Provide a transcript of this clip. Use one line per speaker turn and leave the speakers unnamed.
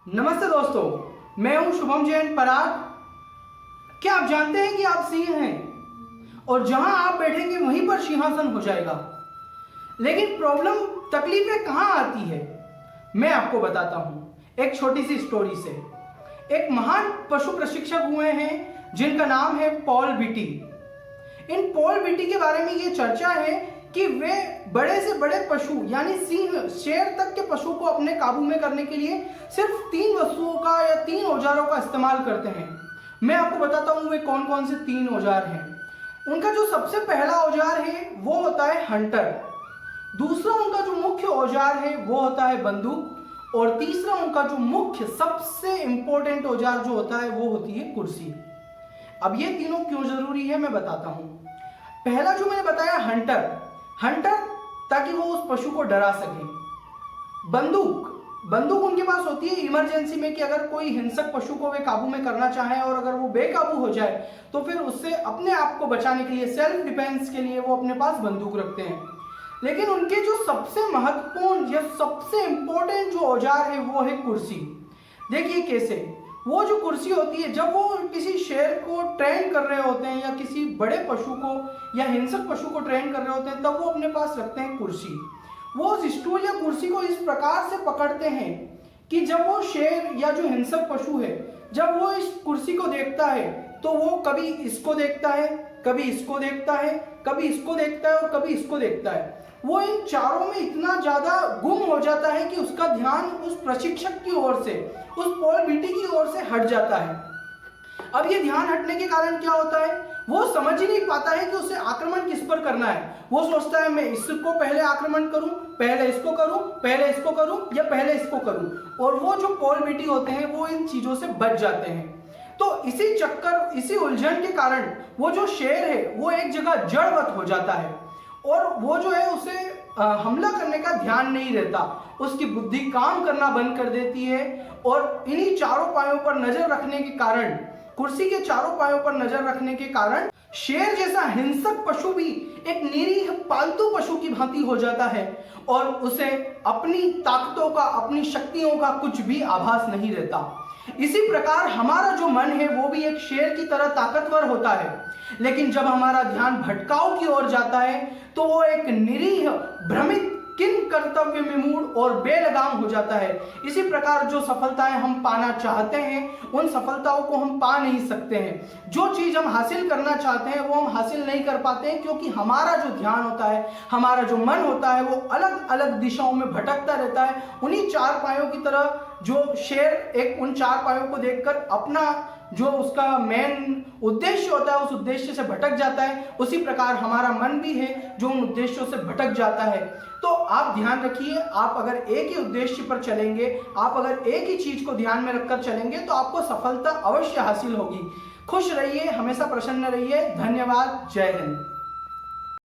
नमस्ते दोस्तों, मैं हूं शुभम जैन पराग। क्या आप जानते हैं कि आप सिंह हैं और जहां आप बैठेंगे वहीं पर सिंहासन हो जाएगा। लेकिन प्रॉब्लम, तकलीफें कहां आती है, मैं आपको बताता हूं एक छोटी सी स्टोरी से। एक महान पशु प्रशिक्षक हुए हैं जिनका नाम है पॉल बीटी। इन पॉल बीटी के बारे में ये चर्चा है कि वे बड़े से बड़े पशु यानी सिंह, शेर तक के पशु को अपने काबू में करने के लिए सिर्फ 3 वस्तुओं का या 3 औजारों का इस्तेमाल करते हैं। मैं आपको बताता हूं वे कौन कौन से 3 औजार हैं। उनका जो सबसे पहला औजार है वो होता है हंटर। दूसरा उनका जो मुख्य औजार है वो होता है बंदूक। और तीसरा उनका जो मुख्य सबसे इंपॉर्टेंट औजार जो होता है वो होती है कुर्सी। अब ये तीनों क्यों जरूरी है मैं बताता हूं। पहला जो मैंने बताया हंटर ताकि वो उस पशु को डरा सके। बंदूक उनके पास होती है इमरजेंसी में कि अगर कोई हिंसक पशु को वे काबू में करना चाहे और अगर वो बेकाबू हो जाए तो फिर उससे अपने आप को बचाने के लिए, सेल्फ डिफेंस के लिए वो अपने पास बंदूक रखते हैं। लेकिन उनके जो सबसे महत्वपूर्ण या सबसे इंपॉर्टेंट जो औजार है वो है कुर्सी। देखिए कैसे। वो जो कुर्सी होती है, जब वो किसी शेर को ट्रेन कर रहे होते हैं या किसी बड़े पशु को या हिंसक पशु को ट्रेन कर रहे होते हैं, तब वो अपने पास रखते हैं कुर्सी। वो उस स्टूल या कुर्सी को इस प्रकार से पकड़ते हैं कि जब वो शेर या जो हिंसक पशु है, जब वो इस कुर्सी को देखता है तो वो कभी इसको देखता है, कभी इसको देखता है, कभी इसको देखता है और कभी इसको देखता है। वो इन चारों में इतना ज्यादा गुम हो जाता है कि उसका ध्यान उस प्रशिक्षक की ओर से, उस पॉल बीटी की ओर से हट जाता है। अब ये ध्यान हटने के कारण क्या होता है, वो समझ ही नहीं पाता है कि उसे आक्रमण किस पर करना है। वो सोचता है मैं इसको पहले आक्रमण करूं, पहले इसको करूं, पहले इसको करूं या पहले इसको करूं। और वो जो पॉल बीटी होते हैं वो इन चीजों से बच जाते हैं। तो इसी चक्कर, इसी उलझन के कारण वो जो शेर है वो एक जगह जड़वत हो जाता है और वो जो है उसे हमला करने का ध्यान नहीं रहता। उसकी बुद्धि काम करना बंद कर देती है और इन्हीं चारों पायों पर नजर रखने के कारण, कुर्सी के चारों पायों पर नजर रखने के कारण शेर जैसा हिंसक पशु भी एक निरीह पालतू पशु की भांति हो जाता है और उसे अपनी ताकतों का, अपनी शक्तियों का कुछ भी आभास नहीं रहता। इसी प्रकार हमारा जो मन है वो भी एक शेर की तरह ताकतवर होता है, लेकिन जब हमारा ध्यान भटकाव की ओर जाता है तो वो एक निरीह, भ्रमित, किन कर्तव्य में मूड और बेलगाम हो जाता है। इसी प्रकार जो सफलताएं हम पाना चाहते हैं उन सफलताओं को हम पा नहीं सकते हैं। जो चीज हम हासिल करना चाहते हैं वो हम हासिल नहीं कर पाते हैं, क्योंकि हमारा जो ध्यान होता है, हमारा जो मन होता है वो अलग अलग दिशाओं में भटकता रहता है। उन्हीं 4 पायों की तरह जो शेर एक उन 4 पायों को देखकर अपना जो उसका मेन उद्देश्य होता है उस उद्देश्य से भटक जाता है। उसी प्रकार हमारा मन भी है जो उन उद्देश्यों से भटक जाता है। तो आप ध्यान रखिए, आप अगर एक ही उद्देश्य पर चलेंगे, आप अगर एक ही चीज को ध्यान में रखकर चलेंगे तो आपको सफलता अवश्य हासिल होगी। खुश रहिए, हमेशा प्रसन्न रहिए। धन्यवाद। जय हिंद।